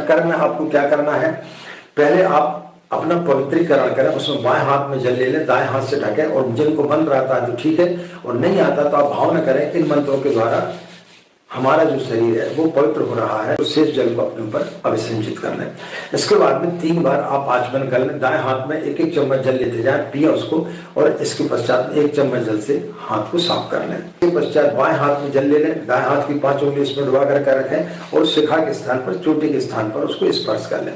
कर्म में आपको क्या करना है, पहले आप अपना पवित्रीकरण करें, उसमें बाएं हाथ में जल ले लें, दाएं हाथ से ढकें, और जिनको मंत्र आता है तो ठीक है, और नहीं आता तो आप भावना करें इन मंत्रों के द्वारा हमारा जो शरीर है वो पवित्र हो रहा है, तो शेष जल को अपने ऊपर अभिसिंचित कर लें। इसके बाद में 3 बार आप आचमन कर लें, दाएं हाथ में 1-1 चम्मच जल लेते जाएं, पिए उसको, और इसके पश्चात 1 चम्मच जल से हाथ को साफ कर लें। इसके पश्चात बाएं हाथ में जल ले लें, दाएं हाथ की 5 उंगली इसमें डुबा कर रखें, और शिखा के स्थान पर, चोटी के स्थान पर उसको स्पर्श कर लें।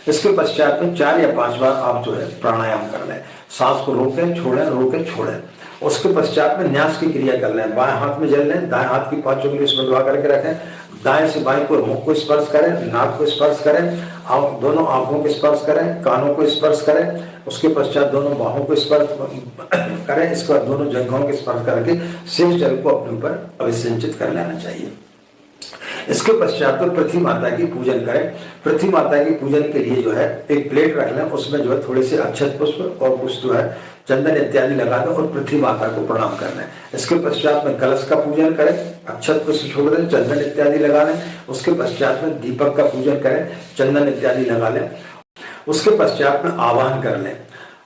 इसके पश्चात में 4 या 5 बार आप जो है प्राणायाम कर लें, सांस को रोकें छोड़ें, रोकें छोड़ें। उसके पश्चात में न्यास की क्रिया कर लें, बाएं हाथ में जल लें, दाएं हाथ की 5 उंगली इसमें डुबा करके रखें, दाएं से बाएं को मुख को स्पर्श करें, नाक को स्पर्श करें, दोनों आंखों को स्पर्श करें, कानों को स्पर्श करें। उसके पश्चात दोनों बाहों को स्पर्श करें। इसके बाद दोनों जंघों को स्पर्श करके शेष जल को अपने ऊपर अभिसिंचित कर लेना चाहिए। इसके पश्चात तो पृथ्वी माता की पूजन करें। पृथ्वी माता की पूजन के लिए जो है एक प्लेट रख लें, उसमें जो है थोड़े से अक्षत पुष्प और कुछ जो है चंदन इत्यादि लगा दें और पृथ्वी माता को प्रणाम कर लें। इसके पश्चात में कलश का पूजन करें, अक्षत पुष्प छोड़ दें, चंदन इत्यादि लगा लें। उसके पश्चात में दीपक का पूजन करें, चंदन इत्यादि लगा लें। उसके पश्चात में आवाहन कर लें।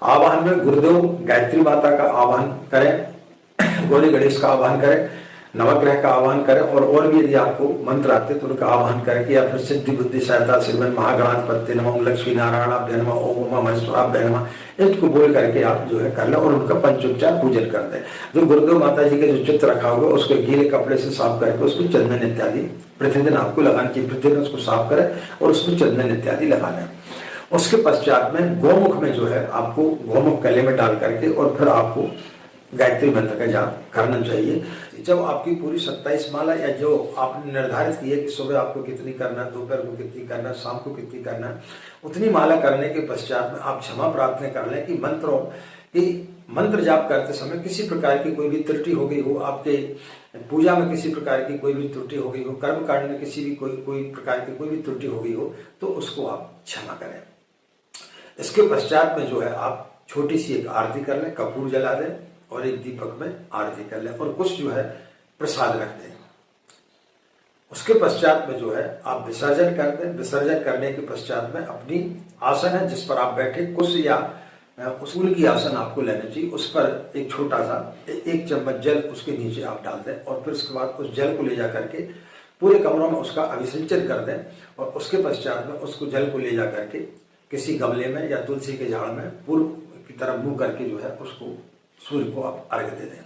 आवाहन में गुरुदेव गायत्री माता का आवाहन करें, गौरी गणेश का आवाहन करें, नवग्रह का आह्वान करें, और भी यदि आपको मंत्र आते तो उनका आह्वान करें, या फिर सिद्धि बुद्धि सहायता श्रीमन महागणाधिपत्य नमः, लक्ष्मी नारायणाभ्य नमः, ओम महेश्वराभ्य नमः, इनको बोल करके आप जो है कर लें और उनका पंचोपचार पूजन कर दें। जो गुरुदेव माता जी के जो चित्र रखा होगा उसको गीले कपड़े से साफ करके उसमें चंदन इत्यादि प्रतिदिन आपको लगाना चाहिए। प्रतिदिन उसको साफ करें और उसमें चंदन इत्यादि लगा दें। उसके पश्चात में गोमुख में जो है आपको गोमुख गले में डाल करके और फिर आपको गायत्री मंत्र का जाप करना चाहिए। जब आपकी पूरी 27 माला या जो आपने निर्धारित की है कि सुबह आपको कितनी करना है, दोपहर को कितनी करना है, शाम को कितनी करना है, उतनी माला करने के पश्चात में आप क्षमा प्रार्थना कर लें कि मंत्र जाप करते समय किसी प्रकार की कोई भी त्रुटि हो गई हो, आपके पूजा में किसी प्रकार की कोई भी त्रुटि हो गई हो, कर्म कांड में किसी भी कोई प्रकार की कोई भी त्रुटि हो गई हो, तो उसको आप क्षमा करें। इसके पश्चात में जो है आप छोटी सी एक आरती कर लें, कपूर जला दें और एक दीपक में आरती कर लें और कुछ जो है प्रसाद रख दें। उसके पश्चात में जो है आप विसर्जन कर दें। विसर्जन करने के पश्चात में अपनी आसन है जिस पर आप बैठे, कुश या उसूल की आसन आपको लेना चाहिए, उस पर एक छोटा सा 1 चम्मच जल उसके नीचे आप डाल दें और फिर उसके बाद उस जल को ले जा करके पूरे कमरों में उसका अभिसिंचन कर दें और उसके पश्चात में उसको जल को ले जा करके किसी गमले में या तुलसी के झाड़ में पूर्व की तरफ मुंह करके जो है उसको सूर्य को आप अर्घ्य दे दें।